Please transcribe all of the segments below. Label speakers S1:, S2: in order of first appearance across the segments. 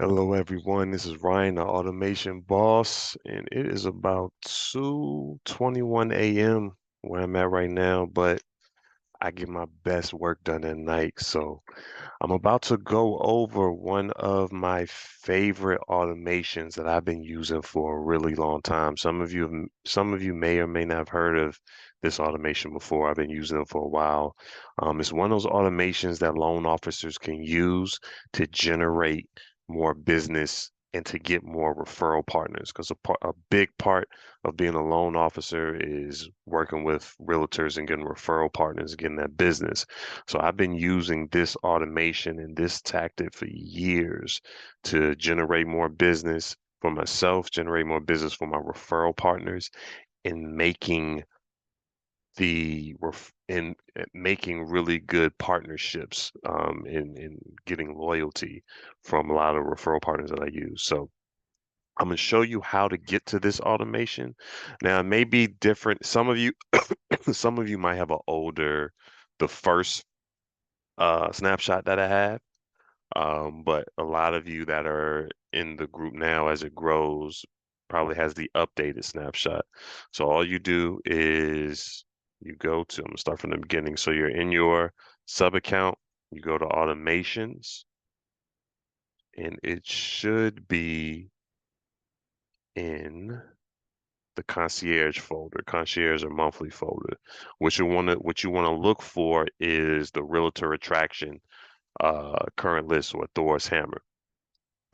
S1: Hello, everyone. This is Ryan, the automation boss, and it is about 2:21 a.m. where I'm at right now, but I get my best work done at night. So I'm about to go over one of my favorite automations that I've been using for a really long time. Some of you may or may not have heard of this automation before. I've been using it for a while. It's one of those automations that loan officers can use to generate more business and to get more referral partners. Because a big part of being a loan officer is working with realtors and getting referral partners, getting that business. So I've been using this automation and this tactic for years to generate more business for myself, generate more business for my referral partners, and making really good partnerships, in getting loyalty from a lot of referral partners that I use. So I'm going to show you how to get to this automation. Now, it may be different. Some of you, some of you might have the first snapshot that I have. But a lot of you that are in the group now as it grows probably has the updated snapshot. So all you do is I'm gonna start from the beginning. So you're in your sub account, you go to automations, and it should be in the concierge or monthly folder. What you want to look for is the realtor attraction current list or Thor's hammer.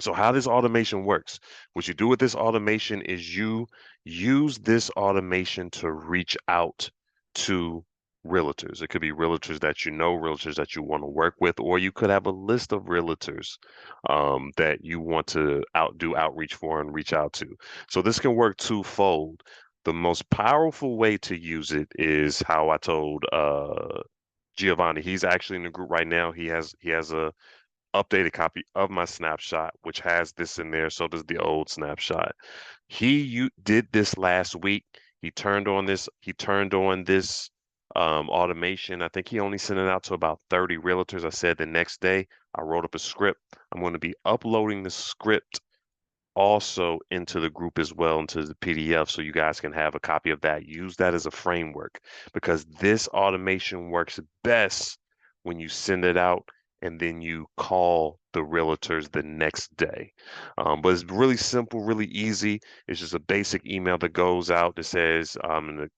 S1: So how this automation works, what you do with this automation is you use this automation to reach out to realtors. It could be realtors that you know, realtors that you want to work with, or you could have a list of realtors that you want to do outreach for and reach out to. So this can work twofold. The most powerful way to use it is how I told Giovanni. He's actually in the group right now. He has a updated copy of my snapshot, which has this in there. So does the old snapshot. He did this last week. He turned on this automation. I think he only sent it out to about 30 realtors. I said the next day I wrote up a script. I'm going to be uploading the script also into the group as well, into the PDF, so you guys can have a copy of that. Use that as a framework because this automation works best when you send it out and then you call the realtors the next day. But it's really simple, really easy. It's just a basic email that goes out that says, in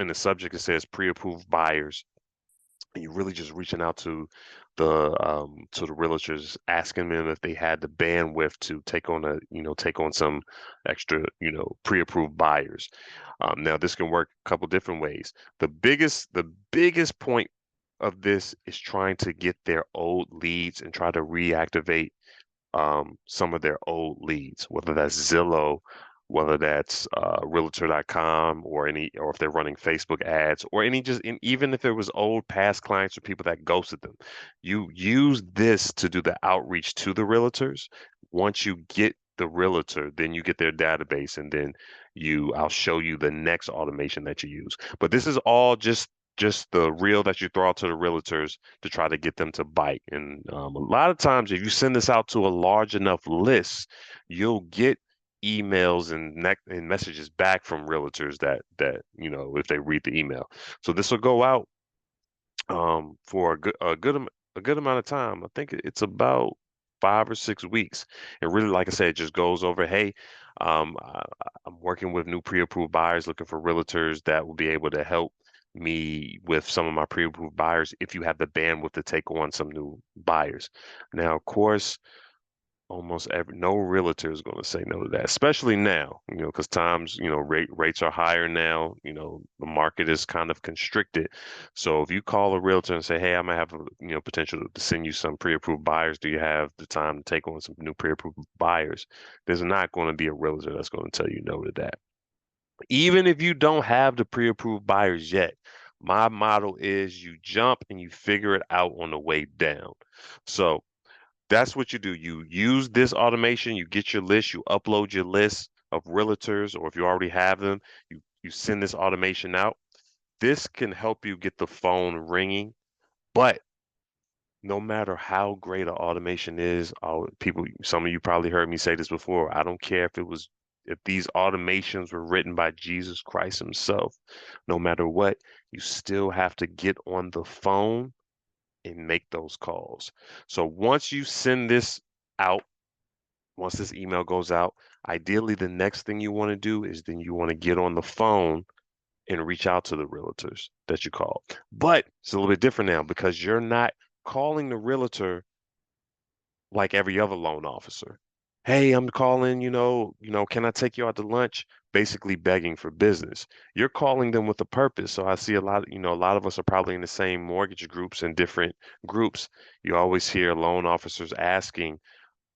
S1: the subject, it says pre-approved buyers, and you're really just reaching out to the realtors, asking them if they had the bandwidth to take on some extra, pre-approved buyers. Now this can work a couple different ways. The biggest point of this is trying to get their old leads and try to reactivate some of their old leads, whether that's Zillow, whether that's Realtor.com, or if they're running Facebook ads, or even if it was old past clients or people that ghosted them. You use this to do the outreach to the realtors. Once you get the realtor, then you get their database, and then I'll show you the next automation that you use. But this is all just the reel that you throw out to the realtors to try to get them to bite. And a lot of times, if you send this out to a large enough list, you'll get emails and messages back from realtors that if they read the email. So this will go out for a good amount of time. I think it's about 5 or 6 weeks. And really, like I said, it just goes over, hey, I'm working with new pre-approved buyers looking for realtors that will be able to help me with some of my pre-approved buyers if you have the bandwidth to take on some new buyers. Now, of course, no realtor is going to say no to that, especially now, because times, rates are higher now. The market is kind of constricted. So if you call a realtor and say, hey, I might have potential to send you some pre-approved buyers, do you have the time to take on some new pre-approved buyers? There's not going to be a realtor that's going to tell you no to that. Even if you don't have the pre-approved buyers yet, my model is you jump and you figure it out on the way down. So that's what you do. You use this automation, you get your list, you upload your list of realtors, or if you already have them, you send this automation out. This can help you get the phone ringing, but no matter how great an automation is, some of you probably heard me say this before. I don't care if these automations were written by Jesus Christ himself, no matter what, you still have to get on the phone and make those calls. So once you send this out, once this email goes out, ideally the next thing you want to do is then you want to get on the phone and reach out to the realtors that you call. But it's a little bit different now because you're not calling the realtor like every other loan officer. Hey, I'm calling, can I take you out to lunch? Basically begging for business. You're calling them with a purpose. So I see a lot of us are probably in the same mortgage groups and different groups. You always hear loan officers asking,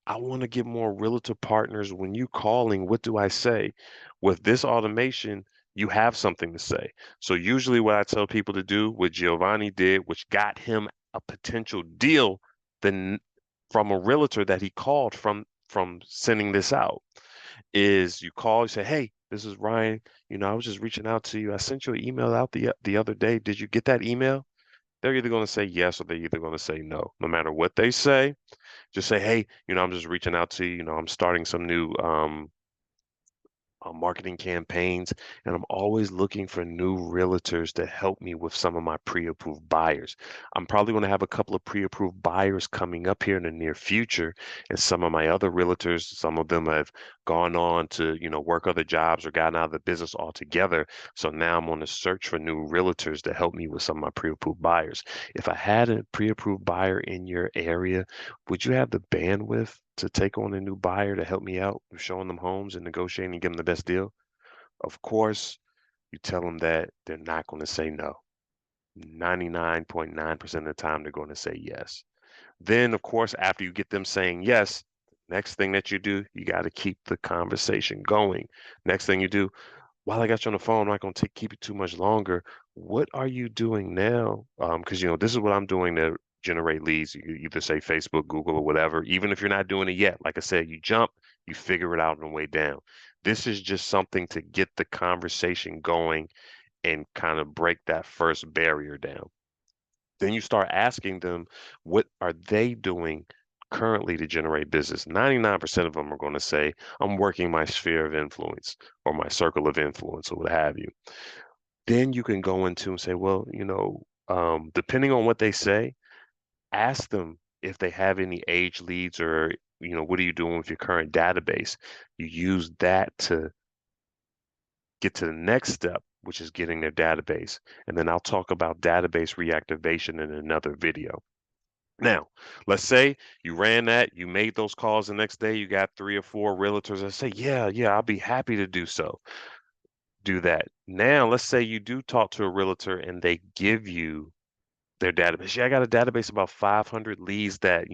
S1: I want to get more realtor partners. When you calling, what do I say? With this automation, you have something to say. So usually what I tell people to do, what Giovanni did, which got him a potential deal then from a realtor that he called from sending this out, is you call, you say, hey, this is Ryan. I was just reaching out to you. I sent you an email out the other day. Did you get that email? They're either going to say yes or they're either going to say no. No matter what they say, just say, hey, I'm just reaching out to you. I'm starting some new marketing campaigns, and I'm always looking for new realtors to help me with some of my pre-approved buyers. I'm probably going to have a couple of pre-approved buyers coming up here in the near future, and some of my other realtors, some of them have gone on to, work other jobs or gotten out of the business altogether. So now I'm on the search for new realtors to help me with some of my pre-approved buyers. If I had a pre-approved buyer in your area, would you have the bandwidth to take on a new buyer to help me out with showing them homes and negotiating and getting the best deal? Of course, you tell them that they're not going to say no. 99.9% of the time, they're going to say yes. Then, of course, after you get them saying yes, next thing that you do, you got to keep the conversation going. Next thing you do, while I got you on the phone, I'm not going to keep it too much longer. What are you doing now? Because this is what I'm doing to generate leads. You either say Facebook, Google, or whatever. Even if you're not doing it yet, like I said, you jump, you figure it out on the way down. This is just something to get the conversation going and kind of break that first barrier down. Then you start asking them, what are they doing currently to generate business? 99% of them are going to say, I'm working my sphere of influence or my circle of influence or what have you. Then you can go into and say, well, depending on what they say, ask them if they have any age leads or, what are you doing with your current database? You use that to get to the next step, which is getting their database. And then I'll talk about database reactivation in another video. Now, let's say you ran that, you made those calls the next day, you got 3 or 4 realtors that say, yeah, I'll be happy to do so. Do that. Now, let's say you do talk to a realtor and they give you their database. Yeah, I got a database about 500 leads that,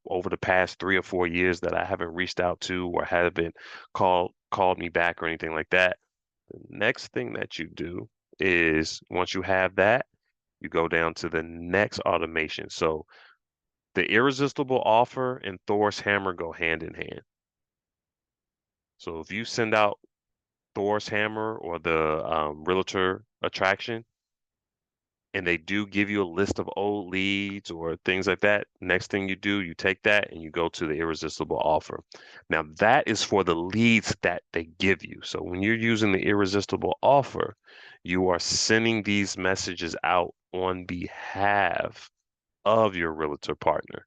S1: over the past 3 or 4 years that I haven't reached out to or haven't called me back or anything like that. The next thing that you do is once you have that, you go down to the next automation. So the irresistible offer and Thor's hammer go hand in hand. So if you send out Thor's hammer or the realtor attraction, and they do give you a list of old leads or things like that, next thing you do, you take that and you go to the irresistible offer. Now that is for the leads that they give you. So when you're using the irresistible offer, you are sending these messages out on behalf of your realtor partner.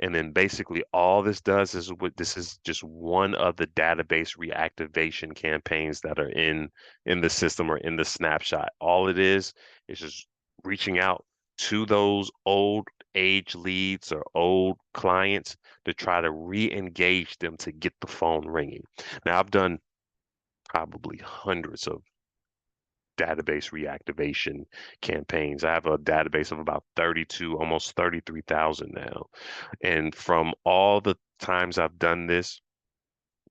S1: And then basically all this does is this is just one of the database reactivation campaigns that are in the system or in the snapshot. All it is just reaching out to those old age leads or old clients to try to re-engage them to get the phone ringing. Now I've done probably hundreds of database reactivation campaigns. I have a database of about 32, almost 33,000 now. And from all the times I've done this,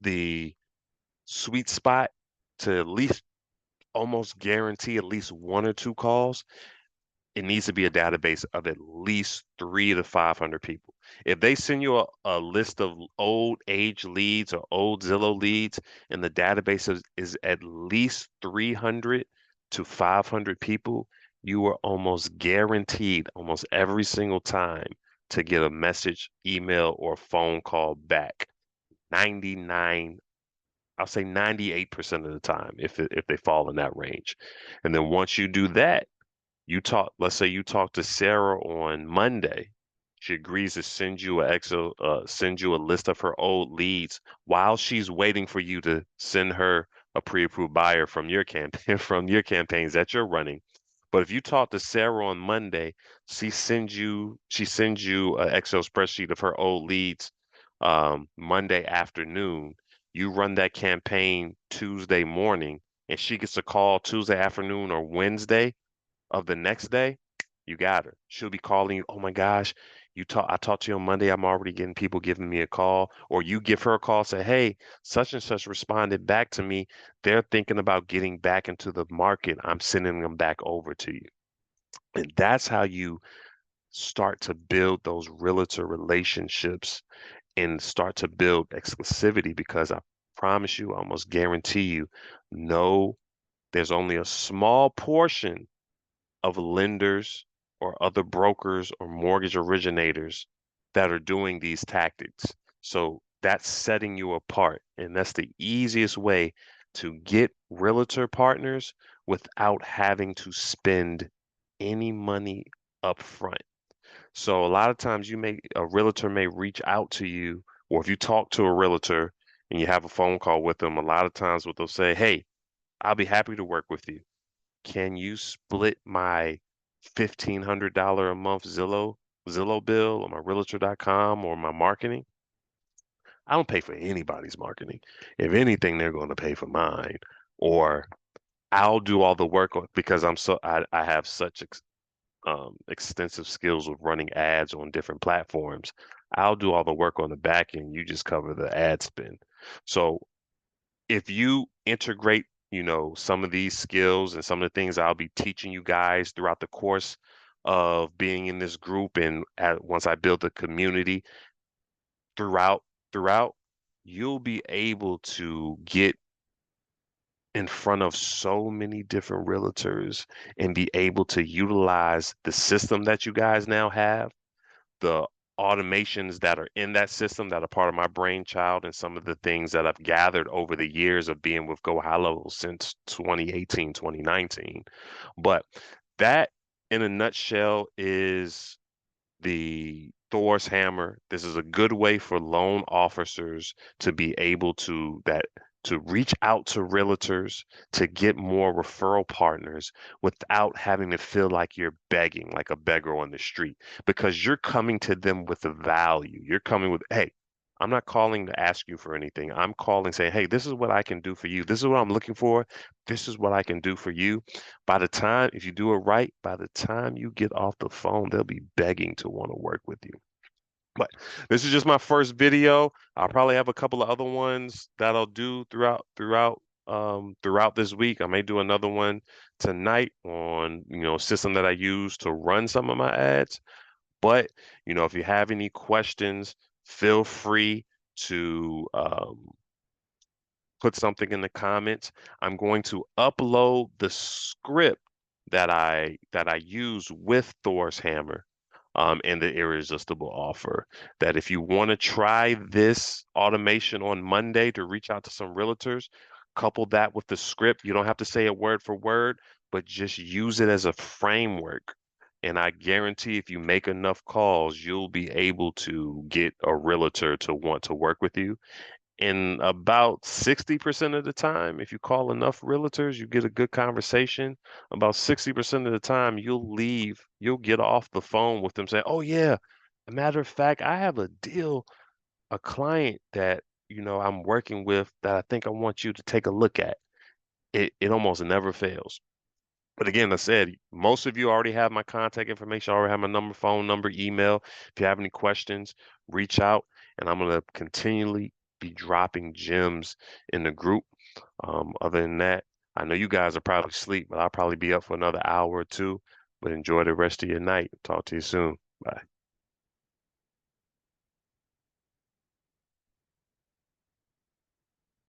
S1: the sweet spot to at least almost guarantee at least 1 or 2 calls, it needs to be a database of at least 300 to 500 people. If they send you a list of old age leads or old Zillow leads, and the database is at least 300 to 500 people, you are almost guaranteed almost every single time to get a message, email, or phone call back. 99, I'll say 98% of the time if they fall in that range. And then once you do that, let's say you talk to Sarah on Monday. She agrees to send you a list of her old leads while she's waiting for you to send her a pre-approved buyer from your campaign from your campaigns that you're running. But if you talk to Sarah on Monday, she sends you an Excel spreadsheet of her old leads Monday afternoon. You run that campaign Tuesday morning, and she gets a call Tuesday afternoon or Wednesday of the next day, you got her. She'll be calling you, oh my gosh, I talked to you on Monday. I'm already getting people giving me a call. Or you give her a call, say, hey, such and such responded back to me. They're thinking about getting back into the market. I'm sending them back over to you. And that's how you start to build those realtor relationships and start to build exclusivity, because I promise you, I almost guarantee you, no, there's only a small portion of lenders or other brokers or mortgage originators that are doing these tactics. So that's setting you apart. And that's the easiest way to get realtor partners without having to spend any money up front. So a lot of times a realtor may reach out to you, or if you talk to a realtor and you have a phone call with them, a lot of times what they'll say, hey, I'll be happy to work with you. Can you split my $1,500 a month Zillow bill or my realtor.com or my marketing? I don't pay for anybody's marketing. If anything, they're going to pay for mine. Or I'll do all the work because I have such extensive skills with running ads on different platforms. I'll do all the work on the back end. You just cover the ad spend. So if you integrate, some of these skills and some of the things I'll be teaching you guys throughout the course of being in this group, and once I build a community throughout, throughout, you'll be able to get in front of so many different realtors and be able to utilize the system that you guys now have, the automations that are in that system that are part of my brainchild, and some of the things that I've gathered over the years of being with GoHighLevel since 2018, 2019. But that, in a nutshell, is the Thor's hammer. This is a good way for loan officers to be able to reach out to realtors to get more referral partners without having to feel like you're begging like a beggar on the street, because you're coming to them with a value. You're coming with, hey, I'm not calling to ask you for anything. I'm calling saying, hey, this is what I can do for you. This is what I'm looking for. This is what I can do for you. By the time, if you do it right, by the time you get off the phone, they'll be begging to want to work with you. But this is just my first video. I'll probably have a couple of other ones that I'll do throughout this week. I may do another one tonight on, a system that I use to run some of my ads. But, if you have any questions, feel free to put something in the comments. I'm going to upload the script that I use with Thor's hammer and the irresistible offer. That if you want to try this automation on Monday to reach out to some realtors, couple that with the script. You don't have to say it word for word, but just use it as a framework. And I guarantee if you make enough calls, you'll be able to get a realtor to want to work with you. And about 60% of the time, if you call enough realtors, you get a good conversation. About 60% of the time, you'll get off the phone with them saying, oh, yeah, a matter of fact, I have a deal, a client that, I'm working with that I think I want you to take a look at. It almost never fails. But again, I said, most of you already have my contact information, already have my number, phone number, email. If you have any questions, reach out, and I'm going to continually be dropping gems in the group. Other than that, I know you guys are probably asleep, but I'll probably be up for another hour or two. But enjoy the rest of your night. Talk to you soon. Bye.